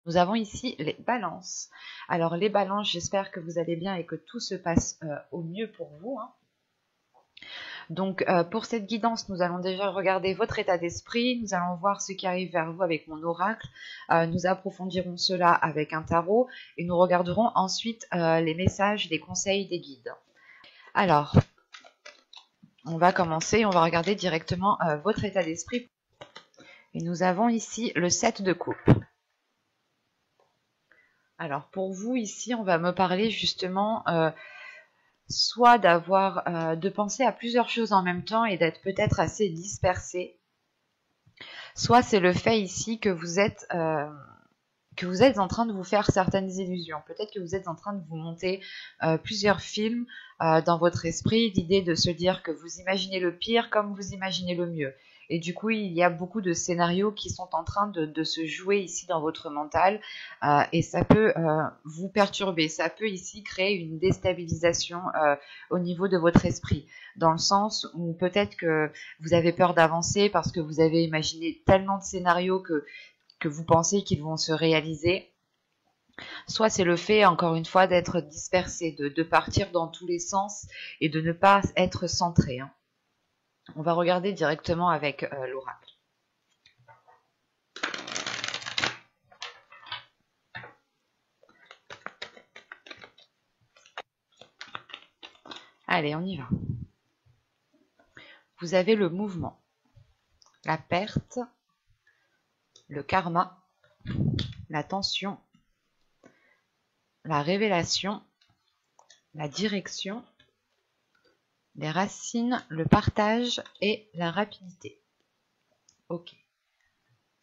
Nous avons ici les balances. Alors les balances, j'espère que vous allez bien et que tout se passe au mieux pour vous, hein. Donc pour cette guidance, nous allons déjà regarder votre état d'esprit, nous allons voir ce qui arrive vers vous avec mon oracle, nous approfondirons cela avec un tarot et nous regarderons ensuite les messages, les conseils des guides. Alors, on va commencer, on va regarder directement votre état d'esprit. Et nous avons ici le 7 de coupe. Alors pour vous ici, on va me parler justement soit de penser à plusieurs choses en même temps et d'être peut-être assez dispersé, soit c'est le fait ici que vous êtes en train de vous faire certaines illusions. Peut-être que vous êtes en train de vous monter plusieurs films dans votre esprit, l'idée de se dire que vous imaginez le pire comme vous imaginez le mieux. Et du coup, il y a beaucoup de scénarios qui sont en train de se jouer ici dans votre mental et ça peut vous perturber. Ça peut ici créer une déstabilisation au niveau de votre esprit, dans le sens où peut-être que vous avez peur d'avancer parce que vous avez imaginé tellement de scénarios que vous pensez qu'ils vont se réaliser. Soit c'est le fait, encore une fois, d'être dispersé, de partir dans tous les sens et de ne pas être centré, hein. On va regarder directement avec l'oracle. Allez, on y va. Vous avez le mouvement, la perte, le karma, la tension, la révélation, la direction, les racines, le partage et la rapidité. Ok.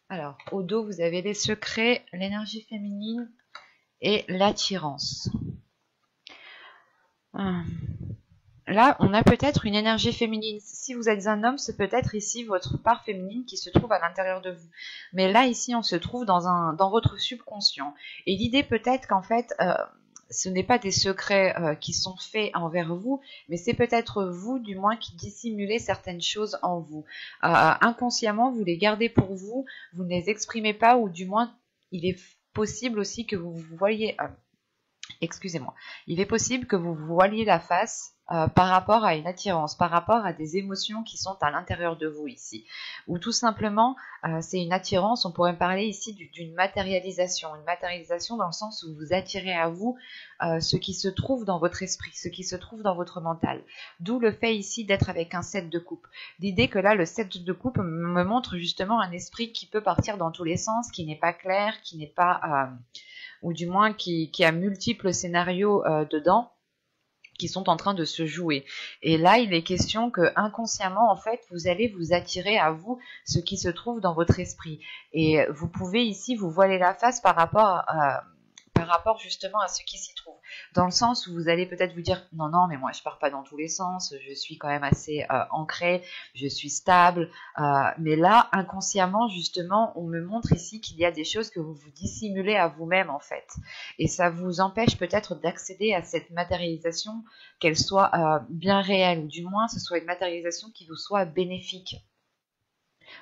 Alors, au dos, vous avez les secrets, l'énergie féminine et l'attirance. Là, on a peut-être une énergie féminine. Si vous êtes un homme, c'est peut-être ici votre part féminine qui se trouve à l'intérieur de vous. Mais là, ici, on se trouve dans votre subconscient. Et l'idée peut-être qu'en fait, ce n'est pas des secrets qui sont faits envers vous, mais c'est peut-être vous, du moins, qui dissimulez certaines choses en vous. Inconsciemment, vous les gardez pour vous, vous ne les exprimez pas, ou du moins, il est possible aussi que vous voyez... excusez-moi. Il est possible que vous voiliez la face par rapport à une attirance, par rapport à des émotions qui sont à l'intérieur de vous ici. Ou tout simplement, c'est une attirance, on pourrait parler ici d'une matérialisation. Une matérialisation dans le sens où vous attirez à vous ce qui se trouve dans votre esprit, ce qui se trouve dans votre mental. D'où le fait ici d'être avec un 7 de coupe. L'idée que là, le 7 de coupe me montre justement un esprit qui peut partir dans tous les sens, qui n'est pas clair, qui n'est pas... ou du moins qui a multiples scénarios dedans qui sont en train de se jouer. Et là, il est question que inconsciemment, en fait, vous allez vous attirer à vous ce qui se trouve dans votre esprit. Et vous pouvez ici vous voiler la face par rapport justement à ce qui s'y trouve. Dans le sens où vous allez peut-être vous dire non, mais moi je pars pas dans tous les sens, je suis quand même assez ancré, je suis stable. Mais là, inconsciemment, justement, on me montre ici qu'il y a des choses que vous vous dissimulez à vous-même en fait. Et ça vous empêche peut-être d'accéder à cette matérialisation, qu'elle soit bien réelle, ou du moins ce soit une matérialisation qui vous soit bénéfique.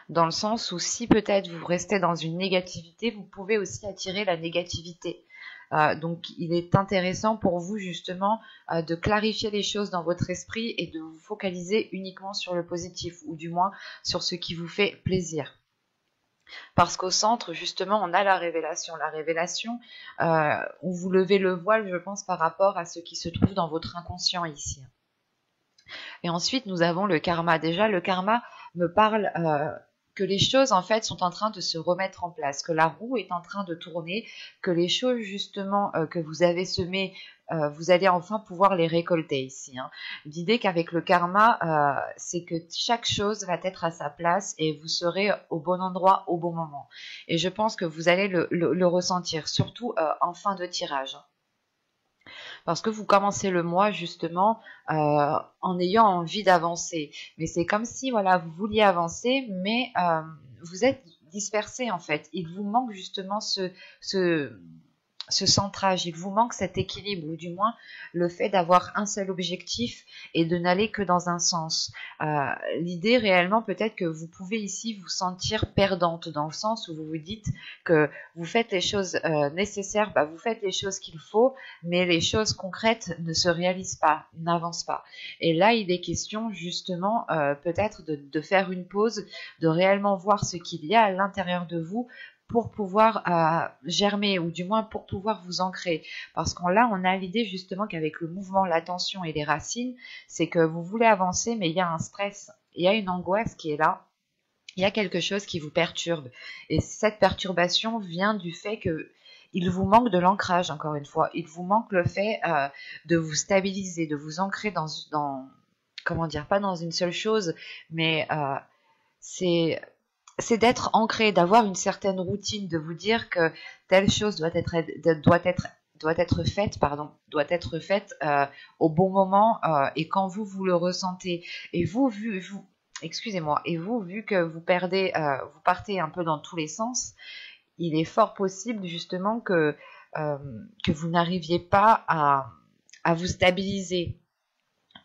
Dans le sens où si peut-être vous restez dans une négativité, vous pouvez aussi attirer la négativité. Donc il est intéressant pour vous justement de clarifier les choses dans votre esprit et de vous focaliser uniquement sur le positif, ou du moins sur ce qui vous fait plaisir. Parce qu'au centre, justement, on a la révélation. La révélation, où vous levez le voile, je pense, par rapport à ce qui se trouve dans votre inconscient ici. Et ensuite, nous avons le karma. Déjà, le karma me parle que les choses, en fait, sont en train de se remettre en place, que la roue est en train de tourner, que les choses, justement, que vous avez semées, vous allez enfin pouvoir les récolter ici, hein. L'idée qu'avec le karma, c'est que chaque chose va être à sa place et vous serez au bon endroit au bon moment. Et je pense que vous allez le ressentir, surtout en fin de tirage. Parce que vous commencez le mois justement en ayant envie d'avancer. Mais c'est comme si voilà, vous vouliez avancer, mais vous êtes dispersé en fait. Il vous manque justement ce centrage, il vous manque cet équilibre, ou du moins le fait d'avoir un seul objectif et de n'aller que dans un sens. L'idée réellement peut-être que vous pouvez ici vous sentir perdante, dans le sens où vous vous dites que vous faites les choses nécessaires, vous faites les choses qu'il faut, mais les choses concrètes ne se réalisent pas, n'avancent pas. Et là, il est question justement peut-être de faire une pause, de réellement voir ce qu'il y a à l'intérieur de vous pour pouvoir germer, ou du moins pour pouvoir vous ancrer. Parce qu'on là, on a l'idée justement qu'avec le mouvement, l'attention et les racines, c'est que vous voulez avancer, mais il y a un stress, il y a une angoisse qui est là, il y a quelque chose qui vous perturbe. Et cette perturbation vient du fait que il vous manque de l'ancrage, encore une fois. Il vous manque le fait de vous stabiliser, de vous ancrer comment dire, pas dans une seule chose, mais c'est d'être ancré, d'avoir une certaine routine, de vous dire que telle chose doit être faite au bon moment et quand vous le ressentez. Et excusez-moi, et vous, vu que vous partez un peu dans tous les sens, il est fort possible justement que vous n'arriviez pas à vous stabiliser,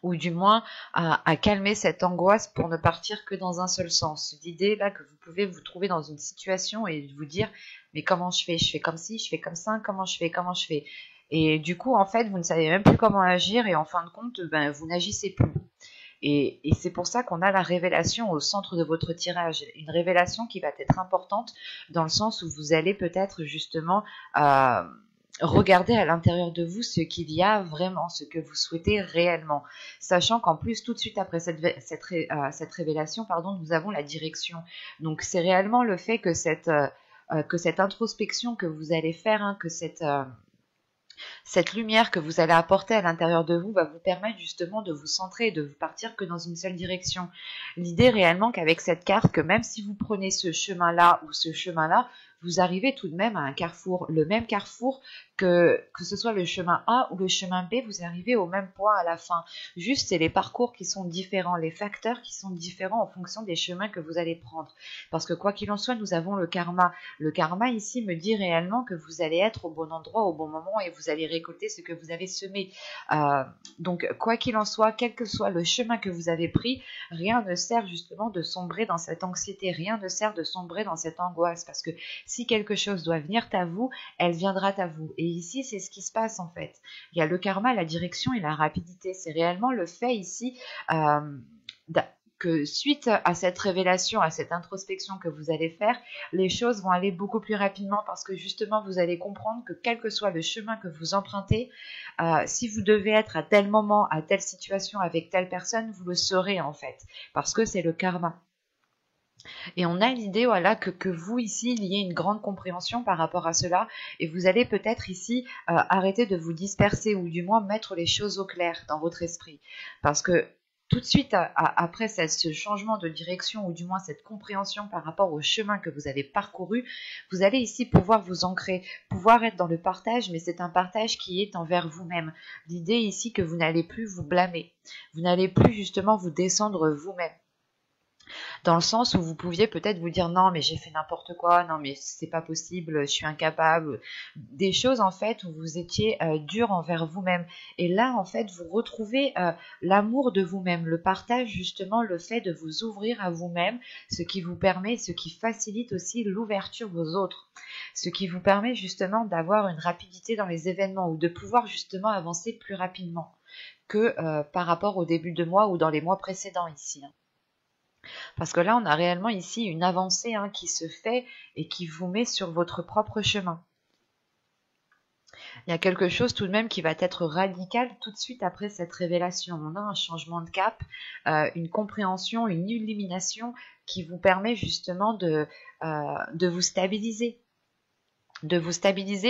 ou du moins à calmer cette angoisse pour ne partir que dans un seul sens. L'idée là que vous pouvez vous trouver dans une situation et vous dire mais comment je fais comme ci, je fais comme ça, comment je fais, et du coup en fait vous ne savez même plus comment agir, et en fin de compte vous n'agissez plus. Et c'est pour ça qu'on a la révélation au centre de votre tirage, une révélation qui va être importante dans le sens où vous allez peut-être justement regardez à l'intérieur de vous ce qu'il y a vraiment, ce que vous souhaitez réellement. Sachant qu'en plus, tout de suite après cette révélation, nous avons la direction. Donc c'est réellement le fait que cette introspection que vous allez faire, que cette lumière que vous allez apporter à l'intérieur de vous va vous permettre justement de vous centrer et de vous partir que dans une seule direction. L'idée réellement qu'avec cette carte, que même si vous prenez ce chemin-là ou ce chemin-là, vous arrivez tout de même à un carrefour, le même carrefour que ce soit le chemin A ou le chemin B, vous arrivez au même point à la fin. Juste, c'est les parcours qui sont différents, les facteurs qui sont différents en fonction des chemins que vous allez prendre. Parce que quoi qu'il en soit, nous avons le karma. Le karma ici me dit réellement que vous allez être au bon endroit au bon moment et vous allez récolter ce que vous avez semé. Donc, quoi qu'il en soit, quel que soit le chemin que vous avez pris, rien ne sert justement de sombrer dans cette anxiété, rien ne sert de sombrer dans cette angoisse, parce que si quelque chose doit venir à vous, elle viendra à vous. Et ici, c'est ce qui se passe en fait. Il y a le karma, la direction et la rapidité. C'est réellement le fait ici que suite à cette révélation, à cette introspection que vous allez faire, les choses vont aller beaucoup plus rapidement, parce que justement, vous allez comprendre que quel que soit le chemin que vous empruntez, si vous devez être à tel moment, à telle situation, avec telle personne, vous le saurez en fait, parce que c'est le karma. Et on a l'idée que vous ici, il y ait une grande compréhension par rapport à cela, et vous allez peut-être ici arrêter de vous disperser, ou du moins mettre les choses au clair dans votre esprit. Parce que tout de suite après ce changement de direction, ou du moins cette compréhension par rapport au chemin que vous avez parcouru, vous allez ici pouvoir vous ancrer, pouvoir être dans le partage, mais c'est un partage qui est envers vous-même. L'idée ici que vous n'allez plus vous blâmer, vous n'allez plus justement vous descendre vous-même, dans le sens où vous pouviez peut-être vous dire non mais j'ai fait n'importe quoi, non mais c'est pas possible, je suis incapable, des choses en fait où vous étiez dur envers vous-même, et là en fait vous retrouvez l'amour de vous-même, le partage, justement le fait de vous ouvrir à vous-même, ce qui vous permet, ce qui facilite aussi l'ouverture aux autres, ce qui vous permet justement d'avoir une rapidité dans les événements, ou de pouvoir justement avancer plus rapidement que par rapport au début de mois ou dans les mois précédents ici. Parce que là, on a réellement ici une avancée qui se fait et qui vous met sur votre propre chemin. Il y a quelque chose tout de même qui va être radical tout de suite après cette révélation. On a un changement de cap, une compréhension, une illumination qui vous permet justement de vous stabiliser.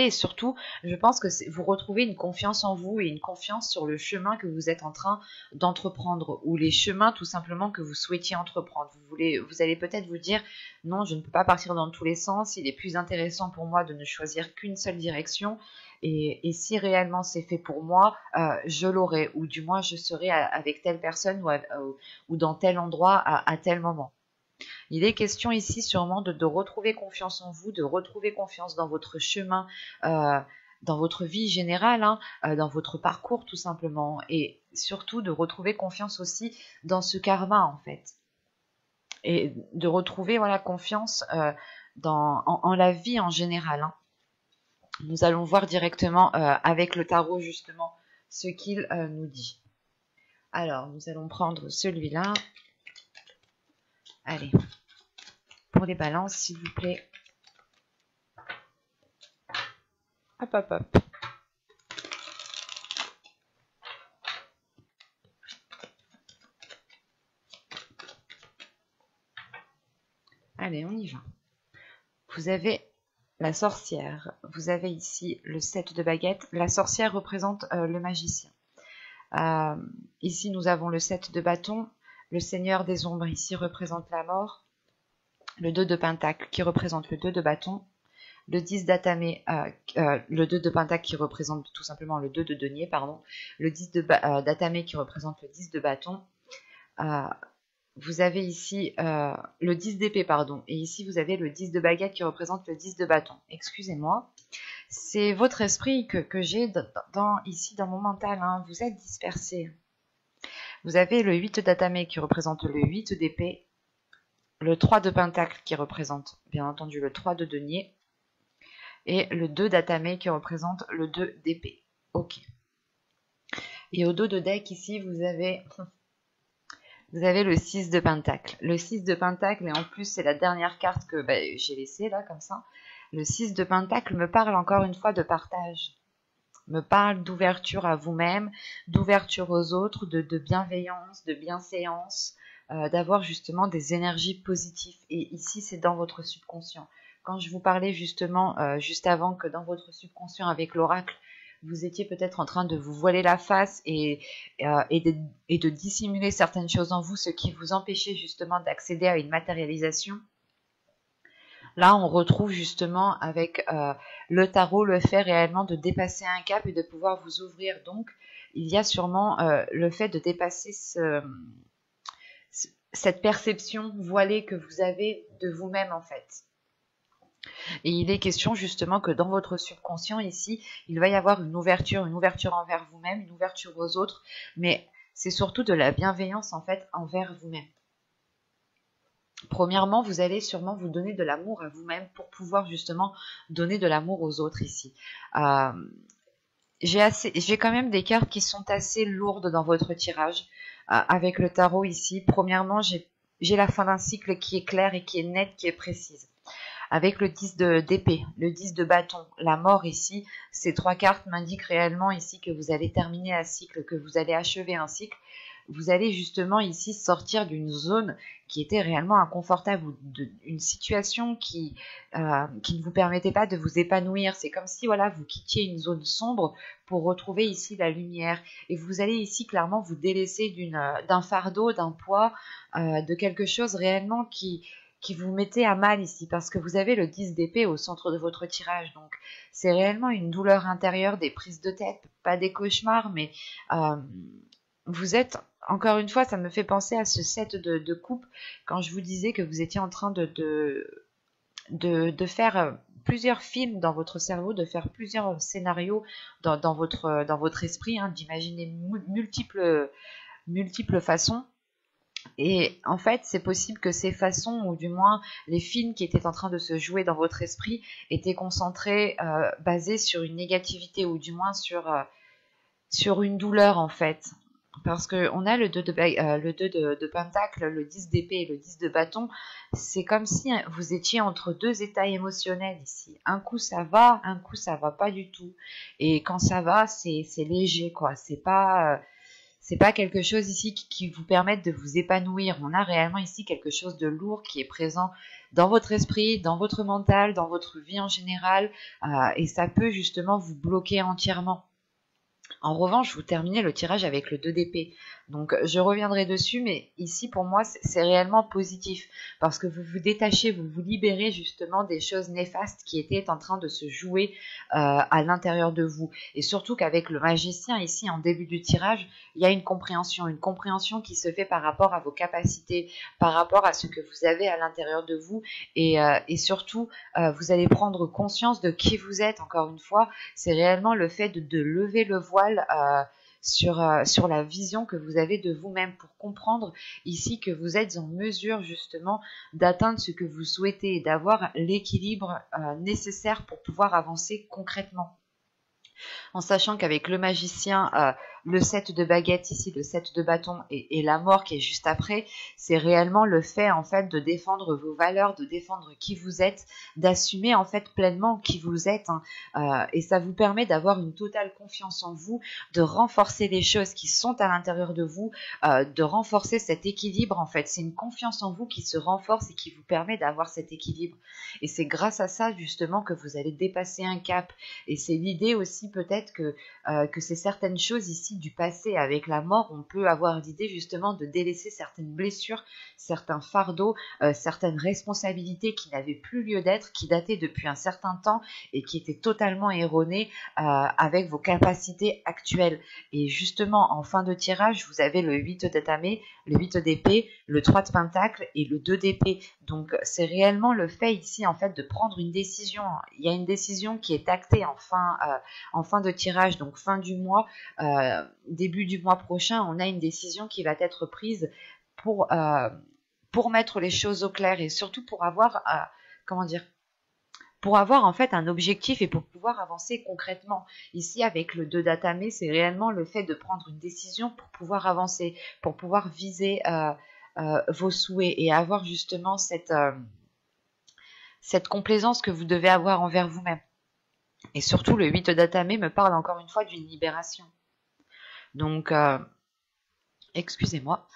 Et surtout, je pense que vous retrouvez une confiance en vous et une confiance sur le chemin que vous êtes en train d'entreprendre, ou les chemins tout simplement que vous souhaitiez entreprendre. Vous allez peut-être vous dire non, je ne peux pas partir dans tous les sens, il est plus intéressant pour moi de ne choisir qu'une seule direction, et si réellement c'est fait pour moi, je l'aurai, ou du moins je serai avec telle personne ou dans tel endroit à tel moment. Il est question ici sûrement de retrouver confiance en vous, de retrouver confiance dans votre chemin, dans votre vie générale, hein, dans votre parcours tout simplement, et surtout de retrouver confiance aussi dans ce karma en fait, et de retrouver voilà confiance en la vie en général. Hein. Nous allons voir directement avec le tarot justement ce qu'il nous dit. Alors, nous allons prendre celui-là. Allez, pour les balances, s'il vous plaît. Hop, hop, hop. Allez, on y va. Vous avez la sorcière. Vous avez ici le 7 de baguettes. La sorcière représente le magicien. Ici, nous avons le 7 de bâton. Le seigneur des ombres ici représente la mort. Le 2 de pentacle qui représente le 2 de bâton. Le 10 d'atamé, le 2 de pentacle qui représente tout simplement le 2 de denier, pardon. Le 10 d'atamé qui représente le 10 de bâton. Vous avez ici le 10 d'épée, pardon. Et ici, vous avez le 10 de baguette qui représente le 10 de bâton. Excusez-moi. C'est votre esprit que j'ai ici dans mon mental. Hein. Vous êtes dispersés. Vous avez le 8 d'atamé qui représente le 8 d'épée. Le 3 de pentacle qui représente, bien entendu, le 3 de denier. Et le 2 d'atamé qui représente le 2 d'épée. Ok. Et au dos de deck, ici, vous avez le 6 de pentacle. Le 6 de pentacle, et en plus, c'est la dernière carte que j'ai laissée, là, comme ça. Le 6 de pentacle me parle encore une fois de partage. Me parle d'ouverture à vous-même, d'ouverture aux autres, de bienveillance, de bienséance, d'avoir justement des énergies positives. Et ici, c'est dans votre subconscient. Quand je vous parlais justement, juste avant, que dans votre subconscient, avec l'oracle, vous étiez peut-être en train de vous voiler la face et de dissimuler certaines choses en vous, ce qui vous empêchait justement d'accéder à une matérialisation. Là, on retrouve justement avec le tarot le fait réellement de dépasser un cap et de pouvoir vous ouvrir. Donc, il y a sûrement le fait de dépasser cette perception voilée que vous avez de vous-même en fait. Et il est question justement que dans votre subconscient ici, il va y avoir une ouverture envers vous-même, une ouverture aux autres, mais c'est surtout de la bienveillance en fait envers vous-même. Premièrement, vous allez sûrement vous donner de l'amour à vous-même pour pouvoir justement donner de l'amour aux autres ici. J'ai quand même des cartes qui sont assez lourdes dans votre tirage avec le tarot ici. Premièrement, j'ai la fin d'un cycle qui est claire et qui est nette, qui est précise. Avec le 10 d'épée, le 10 de bâton, la mort ici, ces trois cartes m'indiquent réellement ici que vous allez terminer un cycle, que vous allez achever un cycle. Vous allez justement ici sortir d'une zone qui était réellement inconfortable ou d'une situation qui ne vous permettait pas de vous épanouir. C'est comme si voilà, vous quittiez une zone sombre pour retrouver ici la lumière. Et vous allez ici clairement vous délaisser d'un fardeau, d'un poids, de quelque chose réellement qui vous mettait à mal ici, parce que vous avez le 10 d'épée au centre de votre tirage. Donc c'est réellement une douleur intérieure, des prises de tête, pas des cauchemars, mais vous êtes, encore une fois, ça me fait penser à ce set de coupe, quand je vous disais que vous étiez en train de faire plusieurs films dans votre cerveau, de faire plusieurs scénarios dans votre esprit, hein, d'imaginer multiples façons. Et en fait, c'est possible que ces façons, ou du moins les films qui étaient en train de se jouer dans votre esprit, étaient concentrés, basés sur une négativité, ou du moins sur une douleur en fait. Parce qu'on a le 2 de pentacle, le 10 d'épée et le 10 de bâton. C'est comme si vous étiez entre deux états émotionnels ici. Un coup ça va, un coup ça va pas du tout. Et quand ça va, c'est léger quoi. C'est pas quelque chose ici qui vous permette de vous épanouir. On a réellement ici quelque chose de lourd qui est présent dans votre esprit, dans votre mental, dans votre vie en général. Et ça peut justement vous bloquer entièrement. En revanche, vous terminez le tirage avec le 2 d'épée. Donc, je reviendrai dessus, mais ici, pour moi, c'est réellement positif. Parce que vous vous détachez, vous vous libérez justement des choses néfastes qui étaient en train de se jouer à l'intérieur de vous. Et surtout qu'avec le magicien, ici, en début du tirage, il y a une compréhension qui se fait par rapport à vos capacités, par rapport à ce que vous avez à l'intérieur de vous. Et surtout, vous allez prendre conscience de qui vous êtes, encore une fois. C'est réellement le fait de lever le voile sur la vision que vous avez de vous-même pour comprendre ici que vous êtes en mesure justement d'atteindre ce que vous souhaitez et d'avoir l'équilibre nécessaire pour pouvoir avancer concrètement. En sachant qu'avec le magicien, le 7 de baguette ici, le 7 de bâton et la mort qui est juste après, c'est réellement le fait en fait de défendre vos valeurs, de défendre qui vous êtes, d'assumer en fait pleinement qui vous êtes, et ça vous permet d'avoir une totale confiance en vous, de renforcer les choses qui sont à l'intérieur de vous, de renforcer cet équilibre en fait. C'est une confiance en vous qui se renforce et qui vous permet d'avoir cet équilibre. Et c'est grâce à ça justement que vous allez dépasser un cap. Et c'est l'idée aussi peut-être que c'est certaines choses ici du passé. Avec la mort, on peut avoir l'idée justement de délaisser certaines blessures, certains fardeaux, certaines responsabilités qui n'avaient plus lieu d'être, qui dataient depuis un certain temps et qui étaient totalement erronées avec vos capacités actuelles. Et justement, en fin de tirage, vous avez le 8 d'atamé, le 8 d'épée, le 3 de pentacle et le 2 d'épée. Donc, c'est réellement le fait ici, en fait, de prendre une décision. Il y a une décision qui est actée en fin de tirage, donc fin du mois, début du mois prochain, on a une décision qui va être prise pour mettre les choses au clair et surtout pour avoir, pour avoir en fait un objectif et pour pouvoir avancer concrètement. Ici, avec le 2 d'atamé, c'est réellement le fait de prendre une décision pour pouvoir avancer, pour pouvoir viser vos souhaits et avoir justement cette complaisance que vous devez avoir envers vous-même. Et surtout, le 8 d'atamé me parle encore une fois d'une libération. Donc, excusez-moi,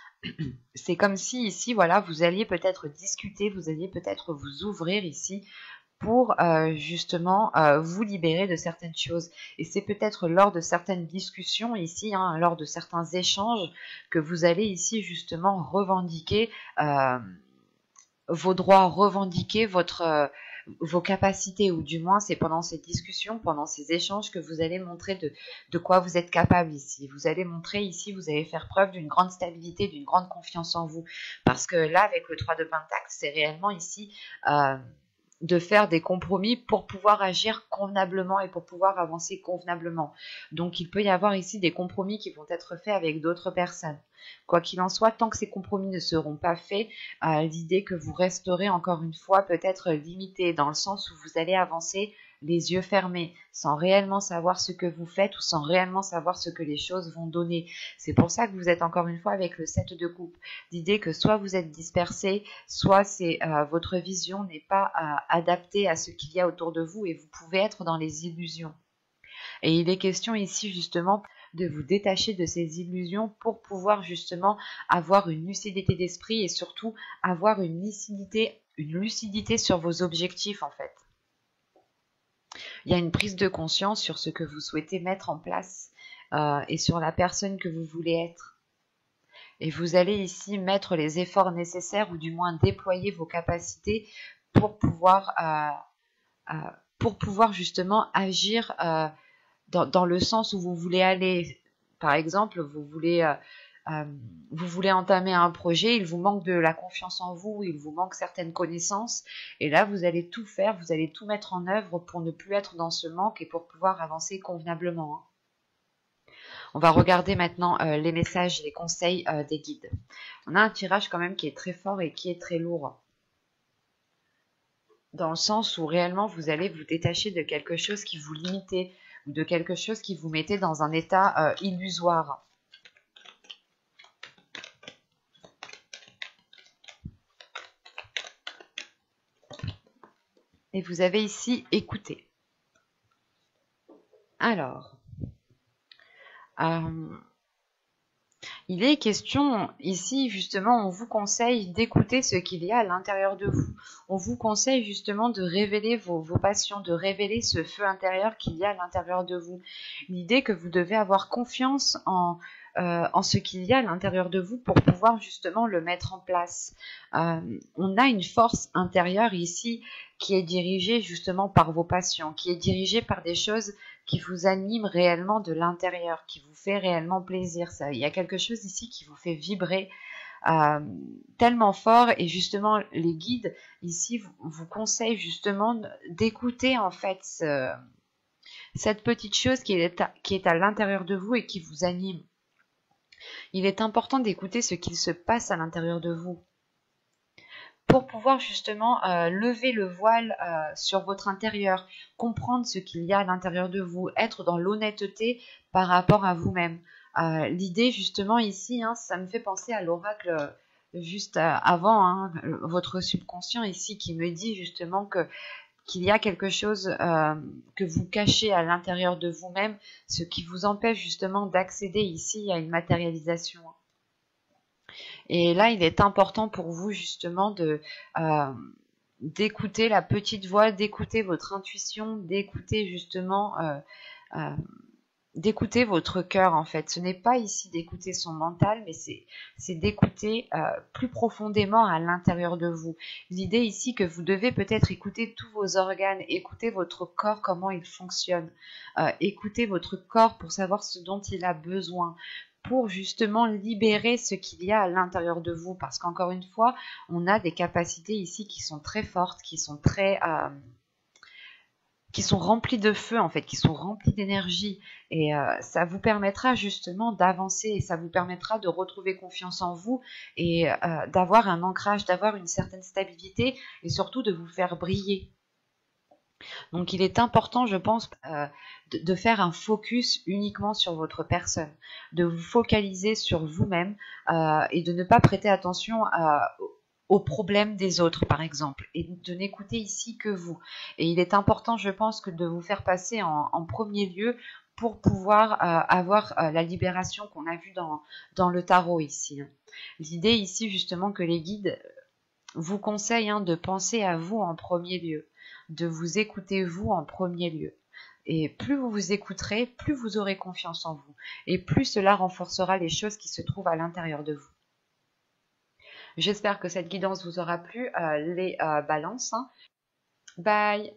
c'est comme si ici, voilà, vous alliez peut-être discuter, vous alliez peut-être vous ouvrir ici pour justement vous libérer de certaines choses. Et c'est peut-être lors de certaines discussions ici, lors de certains échanges, que vous allez ici justement revendiquer vos droits, revendiquer vos capacités, ou du moins c'est pendant ces discussions, pendant ces échanges que vous allez montrer de quoi vous êtes capable ici. Vous allez montrer ici, vous allez faire preuve d'une grande stabilité, d'une grande confiance en vous. Parce que là, avec le 3 de pentacle, c'est réellement ici de faire des compromis pour pouvoir agir convenablement et pour pouvoir avancer convenablement. Donc il peut y avoir ici des compromis qui vont être faits avec d'autres personnes. Quoi qu'il en soit, tant que ces compromis ne seront pas faits, l'idée que vous resterez encore une fois peut-être limité dans le sens où vous allez avancer les yeux fermés, sans réellement savoir ce que vous faites ou sans réellement savoir ce que les choses vont donner. C'est pour ça que vous êtes encore une fois avec le 7 de coupe. L'idée que soit vous êtes dispersé, soit c'est votre vision n'est pas adaptée à ce qu'il y a autour de vous et vous pouvez être dans les illusions. Et il est question ici justement de vous détacher de ces illusions pour pouvoir justement avoir une lucidité d'esprit et surtout avoir une lucidité sur vos objectifs en fait. Il y a une prise de conscience sur ce que vous souhaitez mettre en place et sur la personne que vous voulez être. Et vous allez ici mettre les efforts nécessaires ou du moins déployer vos capacités pour pouvoir justement agir dans le sens où vous voulez aller. Par exemple, vous voulez entamer un projet, il vous manque de la confiance en vous, il vous manque certaines connaissances, et là vous allez tout faire, vous allez tout mettre en œuvre pour ne plus être dans ce manque et pour pouvoir avancer convenablement. On va regarder maintenant les messages, les conseils des guides. On a un tirage quand même qui est très fort et qui est très lourd. Dans le sens où réellement vous allez vous détacher de quelque chose qui vous limitait, ou de quelque chose qui vous mettait dans un état illusoire. Et vous avez ici écouté. Alors, Il est question ici, justement, on vous conseille d'écouter ce qu'il y a à l'intérieur de vous. On vous conseille justement de révéler vos passions, de révéler ce feu intérieur qu'il y a à l'intérieur de vous. L'idée que vous devez avoir confiance en ce qu'il y a à l'intérieur de vous pour pouvoir justement le mettre en place. On a une force intérieure ici qui est dirigée justement par vos passions, qui est dirigée par des choses qui vous anime réellement de l'intérieur, qui vous fait réellement plaisir. Ça, il y a quelque chose ici qui vous fait vibrer euh, tellement fort, et justement les guides ici vous conseillent justement d'écouter en fait cette petite chose qui est à l'intérieur de vous et qui vous anime. Il est important d'écouter ce qu'il se passe à l'intérieur de vous pour pouvoir justement lever le voile sur votre intérieur, comprendre ce qu'il y a à l'intérieur de vous, être dans l'honnêteté par rapport à vous-même. L'idée justement ici, hein, ça me fait penser à l'oracle juste avant, hein, votre subconscient ici qui me dit justement qu'il y a quelque chose que vous cachez à l'intérieur de vous-même, ce qui vous empêche justement d'accéder ici à une matérialisation. Et là, il est important pour vous justement d'écouter la petite voix, d'écouter votre intuition, d'écouter justement, d'écouter votre cœur en fait. Ce n'est pas ici d'écouter son mental, mais c'est d'écouter plus profondément à l'intérieur de vous. L'idée ici que vous devez peut-être écouter tous vos organes, écouter votre corps, comment il fonctionne, écouter votre corps pour savoir ce dont il a besoin, pour justement libérer ce qu'il y a à l'intérieur de vous. Parce qu'encore une fois, on a des capacités ici qui sont très fortes, qui sont remplies de feu en fait, qui sont remplies d'énergie. Et ça vous permettra justement d'avancer, et ça vous permettra de retrouver confiance en vous, et d'avoir un ancrage, d'avoir une certaine stabilité, et surtout de vous faire briller. Donc il est important, je pense, de faire un focus uniquement sur votre personne, de vous focaliser sur vous-même, et de ne pas prêter attention aux problèmes des autres, par exemple, et de n'écouter ici que vous. Et il est important, je pense, de vous faire passer en premier lieu pour pouvoir avoir la libération qu'on a vue dans le tarot ici. L'idée ici, justement, que les guides vous conseillent de penser à vous en premier lieu, de vous écouter vous en premier lieu. Et plus vous vous écouterez, plus vous aurez confiance en vous, et plus cela renforcera les choses qui se trouvent à l'intérieur de vous. J'espère que cette guidance vous aura plu, les balances. Bye!